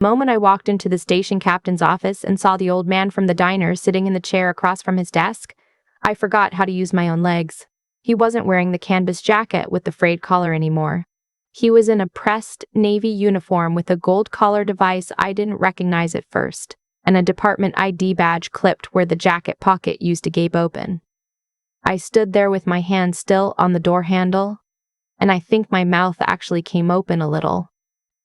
The moment I walked into the station captain's office and saw the old man from the diner sitting in the chair across from his desk, I forgot how to use my own legs. He wasn't wearing the canvas jacket with the frayed collar anymore. He was in a pressed navy uniform with a gold collar device I didn't recognize at first, and a department ID badge clipped where the jacket pocket used to gape open. I stood there with my hand still on the door handle, and I think my mouth actually came open a little.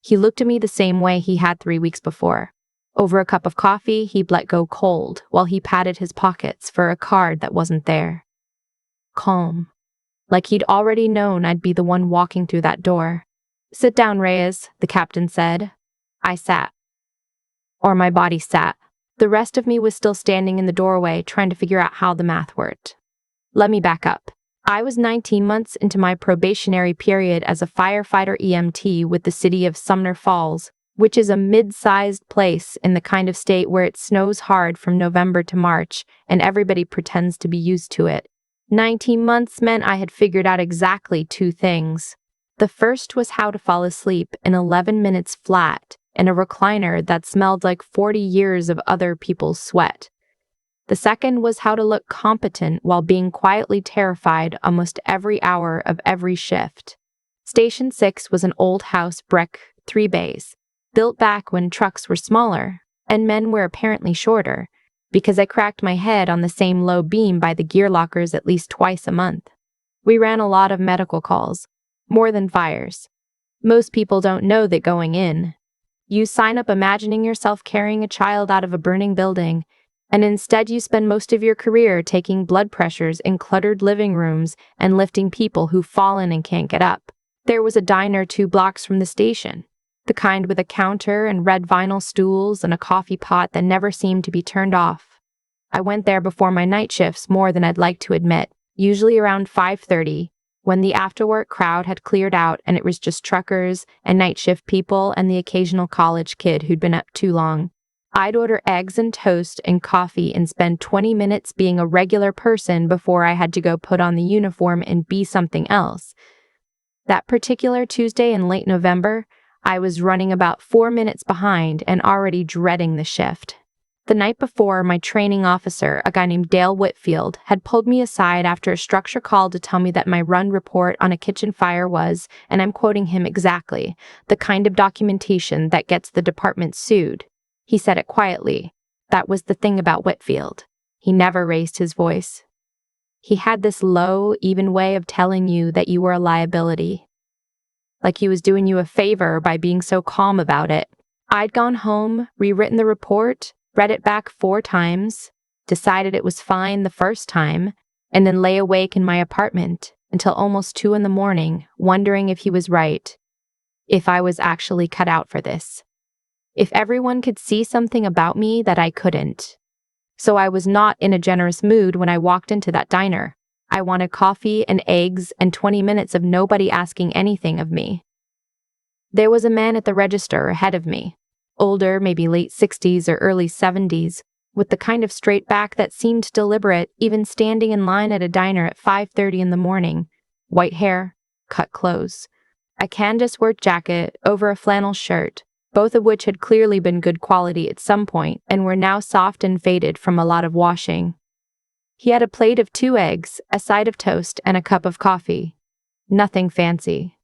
He looked at me the same way he had 3 weeks before. Over a cup of coffee, he'd let go cold while he patted his pockets for a card that wasn't there. Calm. Like he'd already known I'd be the one walking through that door. "Sit down, Reyes," the captain said. I sat. Or my body sat. The rest of me was still standing in the doorway trying to figure out how the math worked. Let me back up. I was 19 months into my probationary period as a firefighter EMT with the city of Sumner Falls, which is a mid-sized place in the kind of state where it snows hard from November to March, and everybody pretends to be used to it. 19 months meant I had figured out exactly 2 things. The first was how to fall asleep in 11 minutes flat in a recliner that smelled like 40 years of other people's sweat. The second was how to look competent while being quietly terrified almost every hour of every shift. Station 6 was an old house brick, 3 bays, built back when trucks were smaller and men were apparently shorter, because I cracked my head on the same low beam by the gear lockers at least twice a month. We ran a lot of medical calls, more than fires. Most people don't know that going in. You sign up imagining yourself carrying a child out of a burning building, and instead you spend most of your career taking blood pressures in cluttered living rooms and lifting people who've fallen and can't get up. There was a diner 2 blocks from the station, the kind with a counter and red vinyl stools and a coffee pot that never seemed to be turned off. I went there before my night shifts more than I'd like to admit, usually around 5:30, when the after-work crowd had cleared out and it was just truckers and night shift people and the occasional college kid who'd been up too long. I'd order eggs and toast and coffee and spend 20 minutes being a regular person before I had to go put on the uniform and be something else. That particular Tuesday in late November, I was running about 4 minutes behind and already dreading the shift. The night before, my training officer, a guy named Dale Whitfield, had pulled me aside after a structure call to tell me that my run report on a kitchen fire was, and I'm quoting him exactly, the kind of documentation that gets the department sued. He said it quietly. That was the thing about Whitfield. He never raised his voice. He had this low, even way of telling you that you were a liability. Like he was doing you a favor by being so calm about it. I'd gone home, rewritten the report, read it back 4 times, decided it was fine the first time, and then lay awake in my apartment until almost 2 in the morning, wondering if he was right, if I was actually cut out for this. If everyone could see something about me that I couldn't. So I was not in a generous mood when I walked into that diner. I wanted coffee and eggs and 20 minutes of nobody asking anything of me. There was a man at the register ahead of me, older, maybe late 60s or early 70s, with the kind of straight back that seemed deliberate even standing in line at a diner at 5:30 in the morning. White hair, cut clothes, a canvas work jacket over a flannel shirt, both of which had clearly been good quality at some point and were now soft and faded from a lot of washing. He had a plate of 2 eggs, a side of toast, and a cup of coffee. Nothing fancy.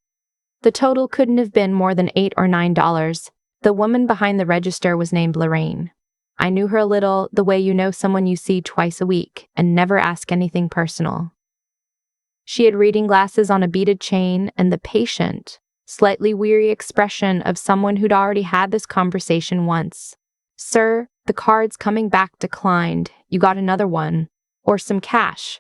The total couldn't have been more than $8 or $9. The woman behind the register was named Lorraine. I knew her a little, the way you know someone you see twice a week and never ask anything personal. She had reading glasses on a beaded chain and the patient, slightly weary expression of someone who'd already had this conversation once. "Sir, the card's coming back declined. You got another one. Or some cash."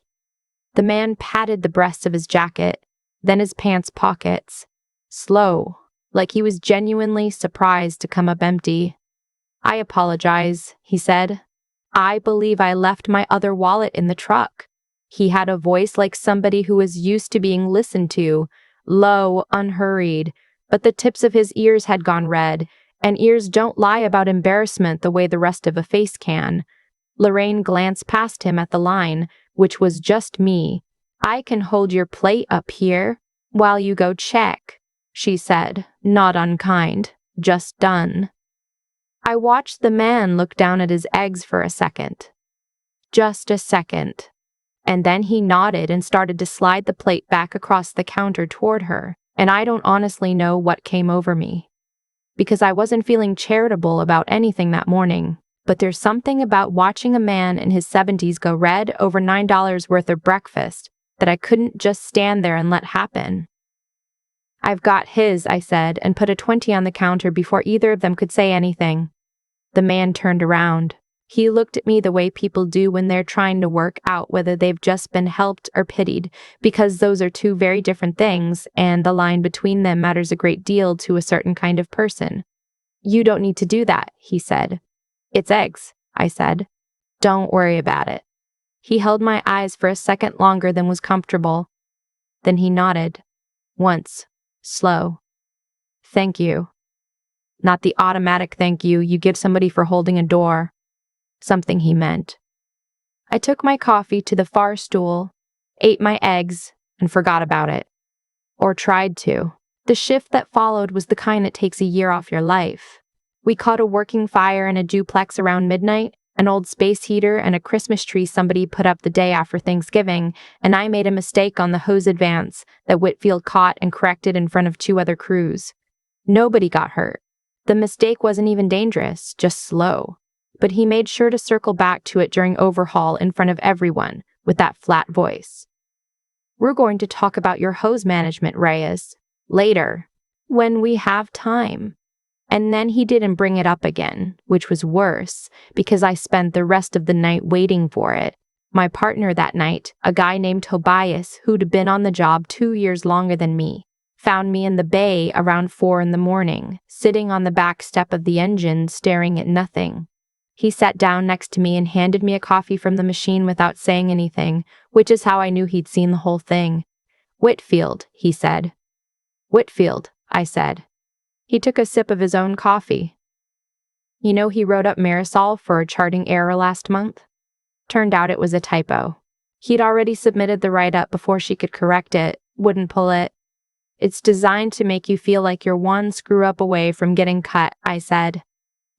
The man patted the breast of his jacket, then his pants pockets. Slow, like he was genuinely surprised to come up empty. "I apologize," he said. "I believe I left my other wallet in the truck." He had a voice like somebody who was used to being listened to, low, unhurried, but the tips of his ears had gone red, and ears don't lie about embarrassment the way the rest of a face can. Lorraine glanced past him at the line, which was just me. "I can hold your plate up here while you go check," she said, not unkind, just done. I watched the man look down at his eggs for a second. Just a second. And then he nodded and started to slide the plate back across the counter toward her, and I don't honestly know what came over me. Because I wasn't feeling charitable about anything that morning, but there's something about watching a man in his 70s go red over $9 worth of breakfast that I couldn't just stand there and let happen. "I've got his," I said, and put a 20 on the counter before either of them could say anything. The man turned around. He looked at me the way people do when they're trying to work out whether they've just been helped or pitied, because those are two very different things, and the line between them matters a great deal to a certain kind of person. "You don't need to do that," he said. "It's eggs," I said. "Don't worry about it." He held my eyes for a second longer than was comfortable. Then he nodded. Once. Slow. "Thank you." Not the automatic thank you give somebody for holding a door. Something he meant. I took my coffee to the far stool, ate my eggs, and forgot about it. Or tried to. The shift that followed was the kind that takes a year off your life. We caught a working fire in a duplex around midnight, an old space heater and a Christmas tree somebody put up the day after Thanksgiving, and I made a mistake on the hose advance that Whitfield caught and corrected in front of 2 other crews. Nobody got hurt. The mistake wasn't even dangerous, just slow. But he made sure to circle back to it during overhaul in front of everyone, with that flat voice. "We're going to talk about your hose management, Reyes, later, when we have time." And then he didn't bring it up again, which was worse, because I spent the rest of the night waiting for it. My partner that night, a guy named Tobias, who'd been on the job 2 years longer than me, found me in the bay around 4 in the morning, sitting on the back step of the engine, staring at nothing. He sat down next to me and handed me a coffee from the machine without saying anything, which is how I knew he'd seen the whole thing. "Whitfield," he said. "Whitfield," I said. He took a sip of his own coffee. "You know he wrote up Marisol for a charting error last month?" Turned out it was a typo. He'd already submitted the write-up before she could correct it, wouldn't pull it. "It's designed to make you feel like you're one screw-up away from getting cut," I said.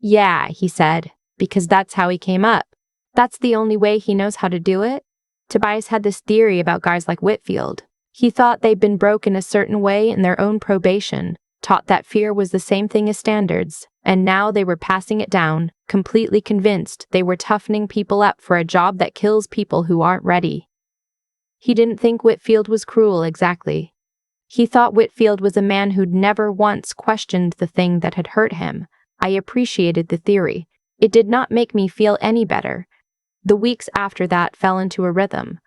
"Yeah," he said. Because that's how he came up. That's the only way he knows how to do it. Tobias had this theory about guys like Whitfield. He thought they'd been broken a certain way in their own probation, taught that fear was the same thing as standards, and now they were passing it down, completely convinced they were toughening people up for a job that kills people who aren't ready. He didn't think Whitfield was cruel exactly. He thought Whitfield was a man who'd never once questioned the thing that had hurt him. I appreciated the theory. It did not make me feel any better. The weeks after that fell into a rhythm.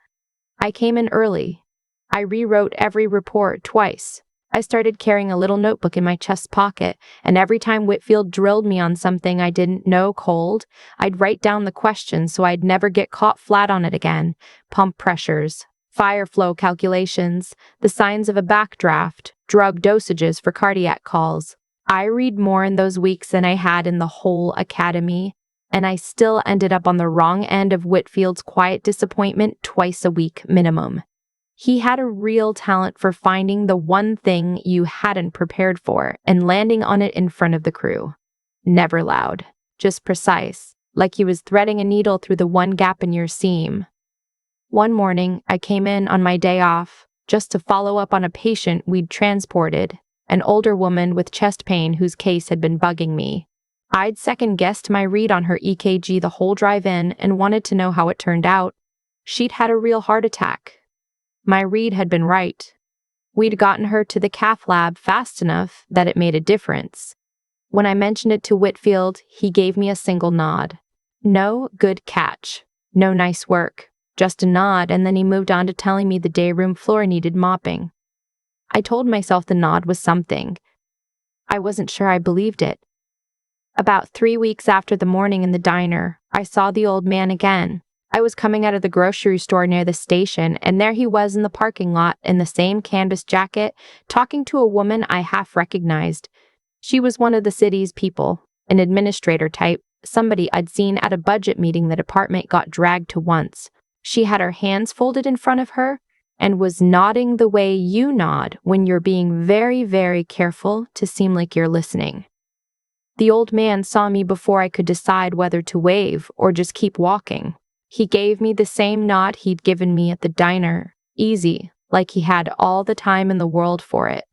I came in early. I rewrote every report twice. I started carrying a little notebook in my chest pocket, and every time Whitfield drilled me on something I didn't know cold, I'd write down the question so I'd never get caught flat on it again. Pump pressures, fire flow calculations, the signs of a backdraft, drug dosages for cardiac calls. I read more in those weeks than I had in the whole academy, and I still ended up on the wrong end of Whitfield's quiet disappointment twice a week minimum. He had a real talent for finding the one thing you hadn't prepared for and landing on it in front of the crew. Never loud, just precise, like he was threading a needle through the one gap in your seam. One morning, I came in on my day off, just to follow up on a patient we'd transported. An older woman with chest pain whose case had been bugging me. I'd second-guessed my read on her EKG the whole drive in and wanted to know how it turned out. She'd had a real heart attack. My read had been right. We'd gotten her to the cath lab fast enough that it made a difference. When I mentioned it to Whitfield, he gave me a single nod. No good catch. No nice work. Just a nod, and then he moved on to telling me the day room floor needed mopping. I told myself the nod was something. I wasn't sure I believed it. About 3 weeks after the morning in the diner, I saw the old man again. I was coming out of the grocery store near the station, and there he was in the parking lot in the same canvas jacket, talking to a woman I half recognized. She was one of the city's people, an administrator type, somebody I'd seen at a budget meeting the department got dragged to once. She had her hands folded in front of her, and was nodding the way you nod when you're being very, very careful to seem like you're listening. The old man saw me before I could decide whether to wave or just keep walking. He gave me the same nod he'd given me at the diner, easy, like he had all the time in the world for it.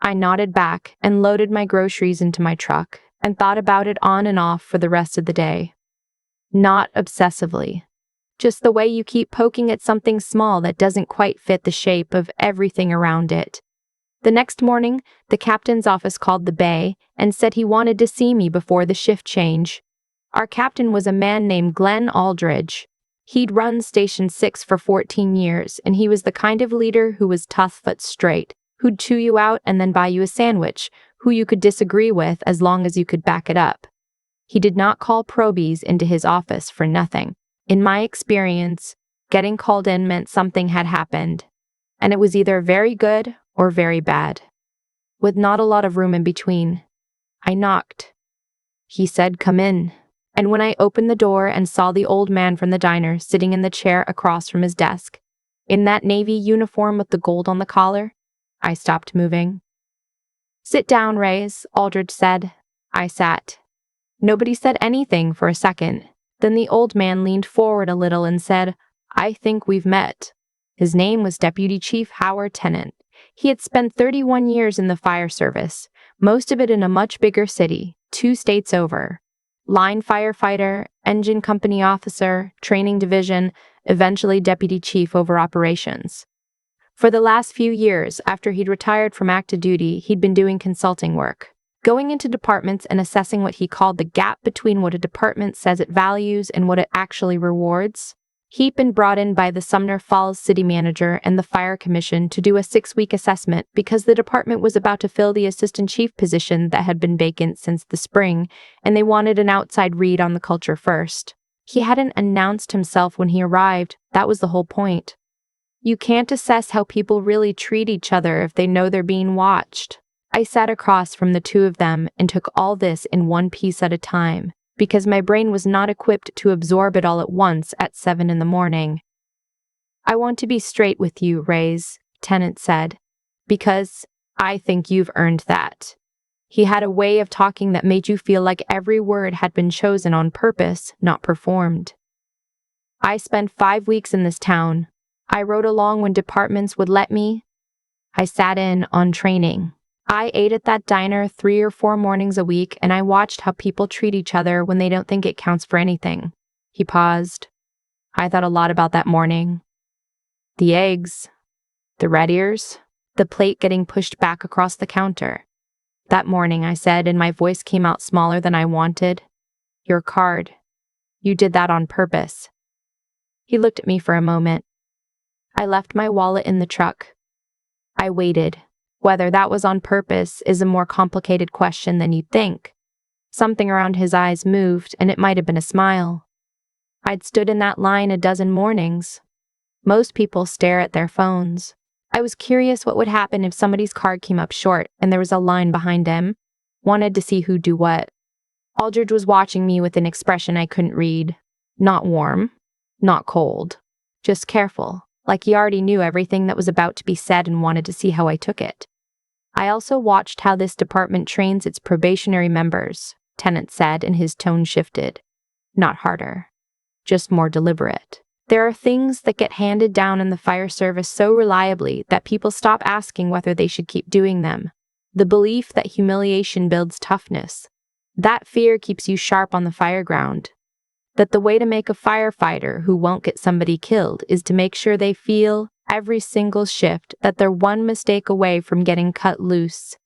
I nodded back and loaded my groceries into my truck and thought about it on and off for the rest of the day. Not obsessively. Just the way you keep poking at something small that doesn't quite fit the shape of everything around it. The next morning, the captain's office called the bay and said he wanted to see me before the shift change. Our captain was a man named Glenn Aldridge. He'd run Station 6 for 14 years, and he was the kind of leader who was tough but straight, who'd chew you out and then buy you a sandwich, who you could disagree with as long as you could back it up. He did not call probies into his office for nothing. In my experience, getting called in meant something had happened, and it was either very good or very bad, with not a lot of room in between. I knocked. He said, "Come in." And when I opened the door and saw the old man from the diner sitting in the chair across from his desk, in that navy uniform with the gold on the collar, I stopped moving. "Sit down, Rays," Aldridge said. I sat. Nobody said anything for a second. Then the old man leaned forward a little and said, "I think we've met." His name was Deputy Chief Howard Tennant. He had spent 31 years in the fire service, most of it in a much bigger city, 2 states over. Line firefighter, engine company officer, training division, eventually deputy chief over operations. For the last few years, after he'd retired from active duty, he'd been doing consulting work, going into departments and assessing what he called the gap between what a department says it values and what it actually rewards. He'd been brought in by the Sumner Falls city manager and the fire commission to do a 6-week assessment because the department was about to fill the assistant chief position that had been vacant since the spring, and they wanted an outside read on the culture first. He hadn't announced himself when he arrived. That was the whole point. You can't assess how people really treat each other if they know they're being watched. I sat across from the two of them and took all this in one piece at a time, because my brain was not equipped to absorb it all at once at 7 in the morning. "I want to be straight with you, Rays," Tennant said, "because I think you've earned that." He had a way of talking that made you feel like every word had been chosen on purpose, not performed. "I spent 5 weeks in this town. I rode along when departments would let me. I sat in on training. I ate at that diner 3 or 4 mornings a week, and I watched how people treat each other when they don't think it counts for anything." He paused. I thought a lot about that morning. The eggs, the red ears, the plate getting pushed back across the counter. "That morning," I said, and my voice came out smaller than I wanted. "Your card. You did that on purpose." He looked at me for a moment. "I left my wallet in the truck." I waited. Whether that was on purpose is a more complicated question than you'd think. Something around his eyes moved, and it might have been a smile. I'd stood in that line a dozen mornings. Most people stare at their phones. I was curious what would happen if somebody's card came up short and there was a line behind him. Wanted to see who'd do what. Aldridge was watching me with an expression I couldn't read. Not warm, not cold, just careful, like he already knew everything that was about to be said and wanted to see how I took it. "I also watched how this department trains its probationary members," Tennant said, and his tone shifted. Not harder, just more deliberate. "There are things that get handed down in the fire service so reliably that people stop asking whether they should keep doing them. The belief that humiliation builds toughness. That fear keeps you sharp on the fire ground. That the way to make a firefighter who won't get somebody killed is to make sure they feel, every single shift, that they're one mistake away from getting cut loose."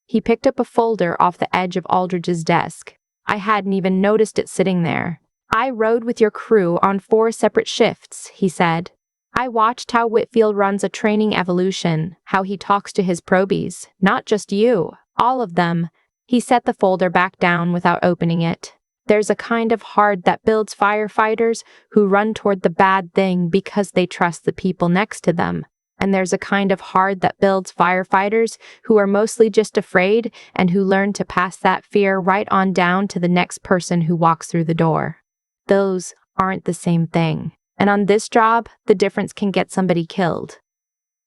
He picked up a folder off the edge of Aldridge's desk. I hadn't even noticed it sitting there. "I rode with your crew on 4 separate shifts," he said. "I watched how Whitfield runs a training evolution, how he talks to his probies, not just you, all of them." He set the folder back down without opening it. "There's a kind of heart that builds firefighters who run toward the bad thing because they trust the people next to them. And there's a kind of heart that builds firefighters who are mostly just afraid and who learn to pass that fear right on down to the next person who walks through the door. Those aren't the same thing. And on this job, the difference can get somebody killed."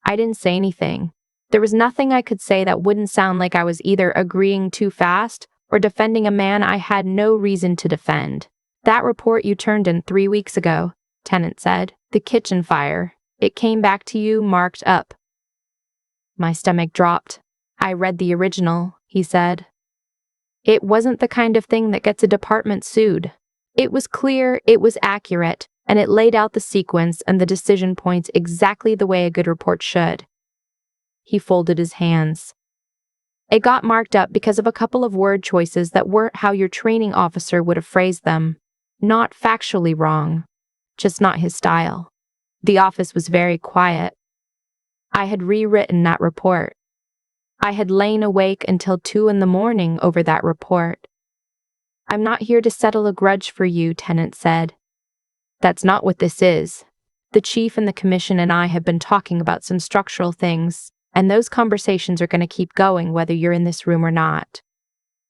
I didn't say anything. There was nothing I could say that wouldn't sound like I was either agreeing too fast for defending a man I had no reason to defend. That report you turned in 3 weeks ago, Tennant said. The kitchen fire. It came back to you marked up. My stomach dropped. I read the original, he said. It wasn't the kind of thing that gets a department sued. It was clear, it was accurate, and it laid out the sequence and the decision points exactly the way a good report should. He folded his hands. It got marked up because of a couple of word choices that weren't how your training officer would have phrased them. Not factually wrong, just not his style. The office was very quiet. I had rewritten that report. I had lain awake until 2 a.m. over that report. I'm not here to settle a grudge for you, Tennant said. That's not what this is. The chief and the commission and I have been talking about some structural things, and those conversations are going to keep going whether you're in this room or not.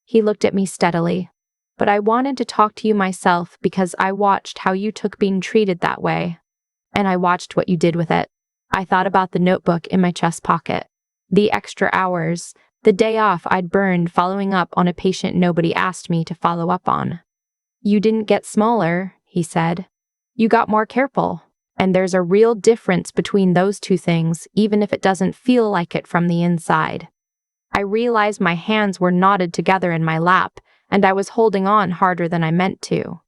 He looked at me steadily. But I wanted to talk to you myself because I watched how you took being treated that way. And I watched what you did with it. I thought about the notebook in my chest pocket. The extra hours, the day off I'd burned following up on a patient nobody asked me to follow up on. You didn't get smaller, he said. You got more careful. And there's a real difference between those two things, even if it doesn't feel like it from the inside. I realized my hands were knotted together in my lap, and I was holding on harder than I meant to.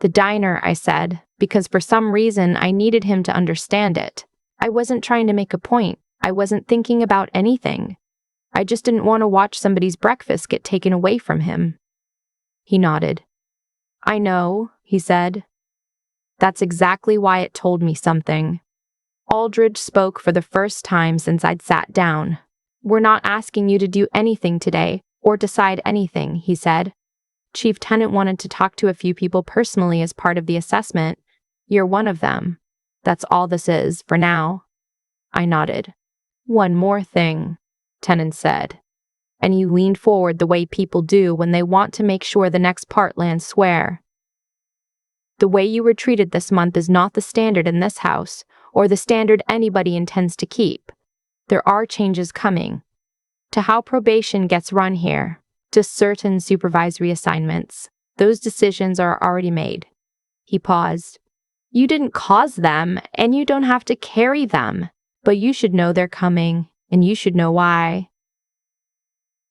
The diner, I said, because for some reason I needed him to understand it. I wasn't trying to make a point. I wasn't thinking about anything. I just didn't want to watch somebody's breakfast get taken away from him. He nodded. I know, he said. That's exactly why it told me something. Aldridge spoke for the first time since I'd sat down. We're not asking you to do anything today, or decide anything, he said. Chief Tennant wanted to talk to a few people personally as part of the assessment. You're one of them. That's all this is, for now. I nodded. One more thing, Tennant said. And you leaned forward the way people do when they want to make sure the next part lands square. The way you were treated this month is not the standard in this house, or the standard anybody intends to keep. There are changes coming. To how probation gets run here, to certain supervisory assignments. Those decisions are already made. He paused. You didn't cause them, and you don't have to carry them, but you should know they're coming, and you should know why.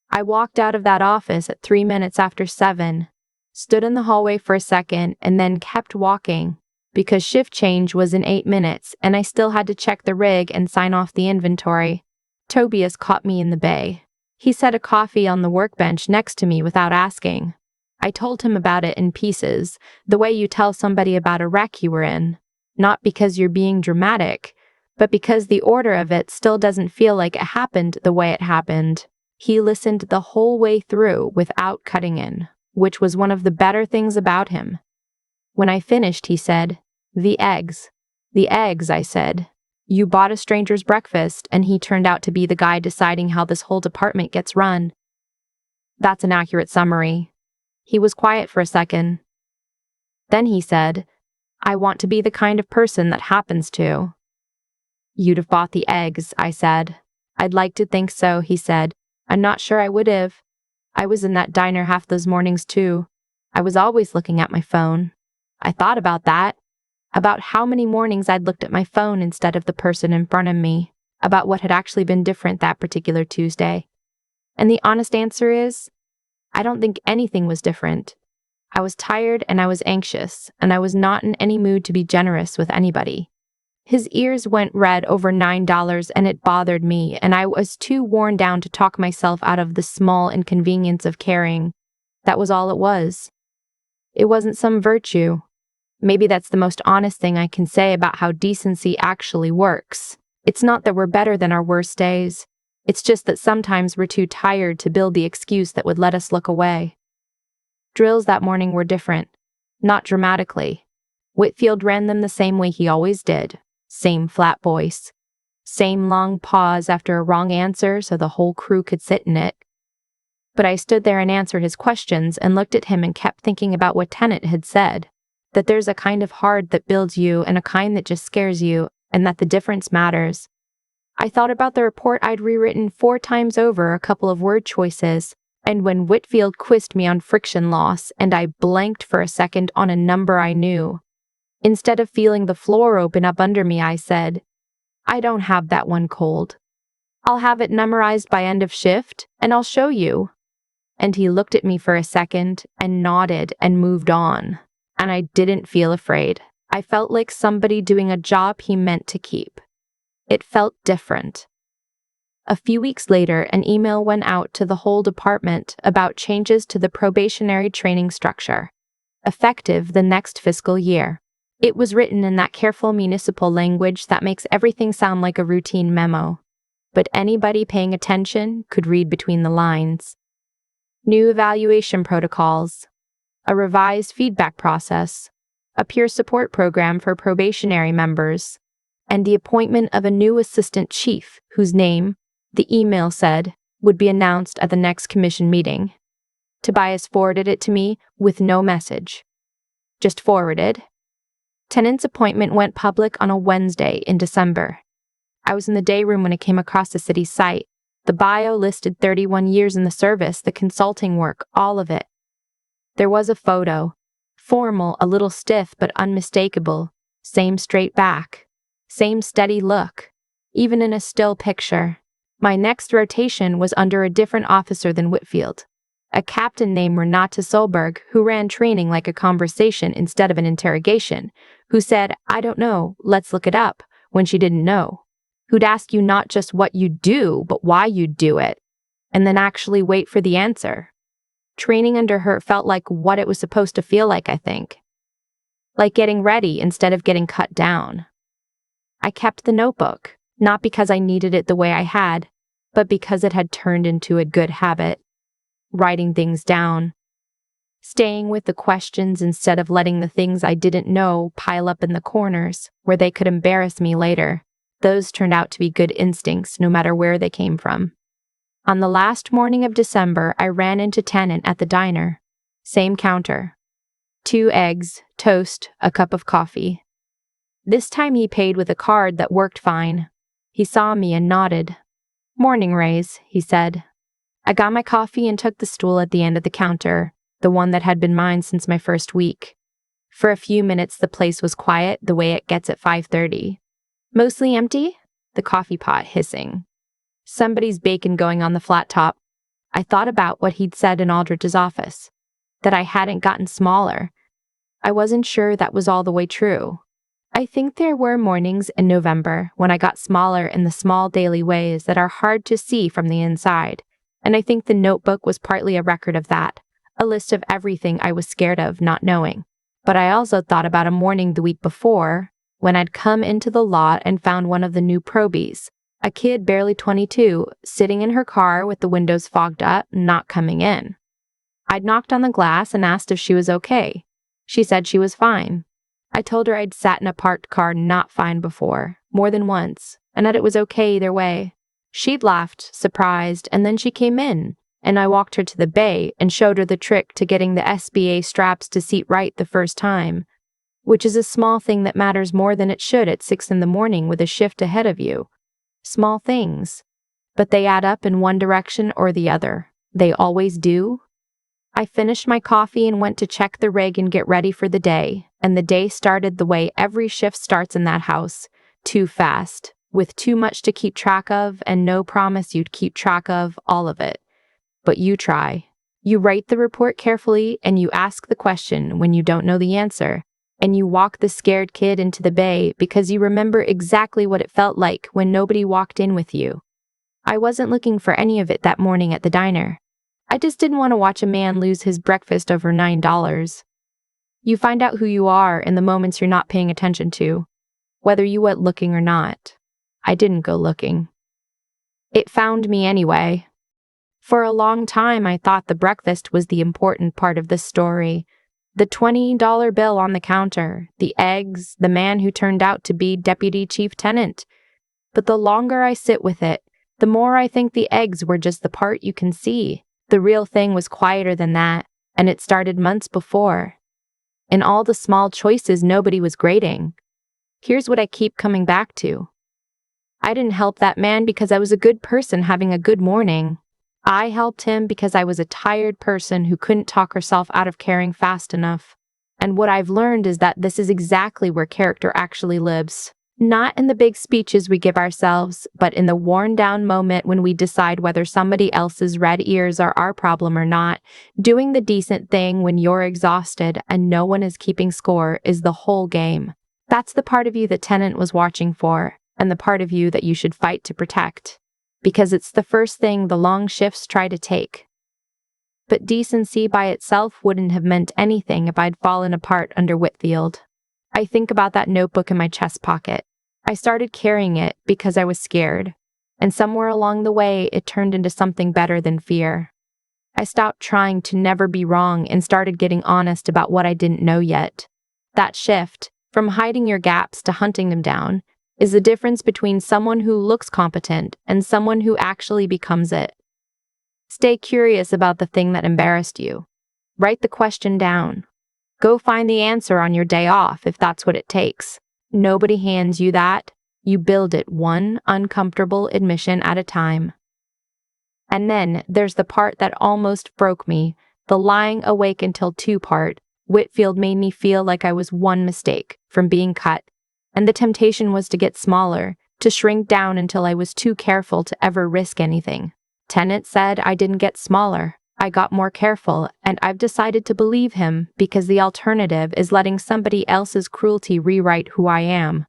I walked out of that office at 3 minutes after 7, stood in the hallway for a second, and then kept walking, because shift change was in 8 minutes, and I still had to check the rig and sign off the inventory. Tobias caught me in the bay. He set a coffee on the workbench next to me without asking. I told him about it in pieces, the way you tell somebody about a wreck you were in. Not because you're being dramatic, but because the order of it still doesn't feel like it happened the way it happened. He listened the whole way through without cutting in, which was one of the better things about him. When I finished, he said, The eggs. The eggs, I said. You bought a stranger's breakfast, and he turned out to be the guy deciding how this whole department gets run. That's an accurate summary. He was quiet for a second. Then he said, I want to be the kind of person that happens to. You'd have bought the eggs, I said. I'd like to think so, he said. I'm not sure I would have. I was in that diner half those mornings too. I was always looking at my phone. I thought about that. About how many mornings I'd looked at my phone instead of the person in front of me, about what had actually been different that particular Tuesday. And the honest answer is, I don't think anything was different. I was tired and I was anxious, and I was not in any mood to be generous with anybody. His ears went red over $9 and it bothered me, and I was too worn down to talk myself out of the small inconvenience of caring. That was all it was. It wasn't some virtue. Maybe that's the most honest thing I can say about how decency actually works. It's not that we're better than our worst days. It's just that sometimes we're too tired to build the excuse that would let us look away. Drills that morning were different. Not dramatically. Whitfield ran them the same way he always did. Same flat voice. Same long pause after a wrong answer so the whole crew could sit in it. But I stood there and answered his questions and looked at him and kept thinking about what Tennant had said. That there's a kind of hard that builds you and a kind that just scares you, and that the difference matters. I thought about the report I'd rewritten 4 times over, a couple of word choices, And when Whitfield quizzed me on friction loss and I blanked for a second on a number I knew, instead of feeling the floor open up under me, I said, "I don't have that one cold. I'll have it memorized by end of shift, and I'll show you." And he looked at me for a second and nodded and moved on. And I didn't feel afraid. I felt like somebody doing a job he meant to keep. It felt different. A few weeks later, an email went out to the whole department about changes to the probationary training structure, effective the next fiscal year. It was written in that careful municipal language that makes everything sound like a routine memo, but anybody paying attention could read between the lines. New evaluation protocols, a revised feedback process, a peer support program for probationary members, and the appointment of a new assistant chief whose name, the email said, would be announced at the next commission meeting. Tobias forwarded it to me with no message. Just forwarded. Tennant's appointment went public on a Wednesday in December. I was in the day room when it came across the city's site. The bio listed 31 years in the service, the consulting work, all of it. There was a photo. Formal, a little stiff, but unmistakable. Same straight back. Same steady look. Even in a still picture. My next rotation was under a different officer than Whitfield. A captain named Renata Solberg, who ran training like a conversation instead of an interrogation, who said, "I don't know, let's look it up," when she didn't know. Who'd ask you not just what you do, but why you do it, and then actually wait for the answer. Training under her felt like what it was supposed to feel like, I think. Like getting ready instead of getting cut down. I kept the notebook, not because I needed it the way I had, but because it had turned into a good habit. Writing things down. Staying with the questions instead of letting the things I didn't know pile up in the corners where they could embarrass me later. Those turned out to be good instincts no matter where they came from. On the last morning of December, I ran into Tennant at the diner. Same counter. 2 eggs, toast, a cup of coffee. This time he paid with a card that worked fine. He saw me and nodded. "Morning, Rays," he said. I got my coffee and took the stool at the end of the counter, the one that had been mine since my first week. For a few minutes the place was quiet the way it gets at 5:30. Mostly empty, the coffee pot hissing. Somebody's bacon going on the flat top. I thought about what he'd said in Aldrich's office, that I hadn't gotten smaller. I wasn't sure that was all the way true. I think there were mornings in November when I got smaller in the small daily ways that are hard to see from the inside. And I think the notebook was partly a record of that, a list of everything I was scared of not knowing. But I also thought about a morning the week before, when I'd come into the lot and found one of the new probies, a kid barely 22, sitting in her car with the windows fogged up, not coming in. I'd knocked on the glass and asked if she was okay. She said she was fine. I told her I'd sat in a parked car not fine before, more than once, and that it was okay either way. She'd laughed, surprised, and then she came in, and I walked her to the bay and showed her the trick to getting the SBA straps to seat right the first time, which is a small thing that matters more than it should at 6 a.m. with a shift ahead of you. Small things, but they add up in one direction or the other. They always do. I finished my coffee and went to check the rig and get ready for the day, and the day started the way every shift starts in that house, too fast. With too much to keep track of and no promise you'd keep track of all of it. But you try. You write the report carefully and you ask the question when you don't know the answer. And you walk the scared kid into the bay because you remember exactly what it felt like when nobody walked in with you. I wasn't looking for any of it that morning at the diner. I just didn't want to watch a man lose his breakfast over $9. You find out who you are in the moments you're not paying attention to, whether you went looking or not. I didn't go looking. It found me anyway. For a long time, I thought the breakfast was the important part of the story. The $20 bill on the counter, the eggs, the man who turned out to be Deputy Chief Tennant. But the longer I sit with it, the more I think the eggs were just the part you can see. The real thing was quieter than that, and it started months before. In all the small choices nobody was grading. Here's what I keep coming back to. I didn't help that man because I was a good person having a good morning. I helped him because I was a tired person who couldn't talk herself out of caring fast enough. And what I've learned is that this is exactly where character actually lives. Not in the big speeches we give ourselves, but in the worn-down moment when we decide whether somebody else's red ears are our problem or not. Doing the decent thing when you're exhausted and no one is keeping score is the whole game. That's the part of you that Tennant was watching for, and the part of you that you should fight to protect. Because it's the first thing the long shifts try to take. But decency by itself wouldn't have meant anything if I'd fallen apart under Whitfield. I think about that notebook in my chest pocket. I started carrying it because I was scared, and somewhere along the way it turned into something better than fear. I stopped trying to never be wrong and started getting honest about what I didn't know yet. That shift, from hiding your gaps to hunting them down, is the difference between someone who looks competent and someone who actually becomes it. Stay curious about the thing that embarrassed you. Write the question down. Go find the answer on your day off if that's what it takes. Nobody hands you that. You build it one uncomfortable admission at a time. And then there's the part that almost broke me, the lying awake until 2 part. Whitfield made me feel like I was one mistake from being cut, and the temptation was to get smaller, to shrink down until I was too careful to ever risk anything. Tennant said I didn't get smaller. I got more careful, and I've decided to believe him because the alternative is letting somebody else's cruelty rewrite who I am.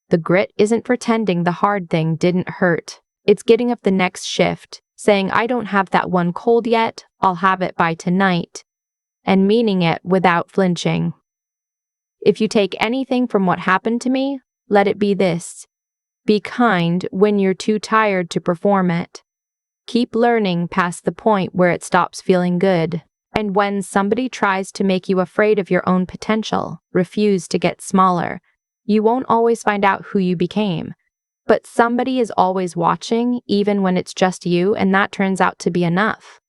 The grit isn't pretending the hard thing didn't hurt. It's getting up the next shift, saying I don't have that one cold yet, I'll have it by tonight, and meaning it without flinching. If you take anything from what happened to me, let it be this. Be kind when you're too tired to perform it. Keep learning past the point where it stops feeling good. And when somebody tries to make you afraid of your own potential, refuse to get smaller. You won't always find out who you became. But somebody is always watching, even when it's just you, and that turns out to be enough.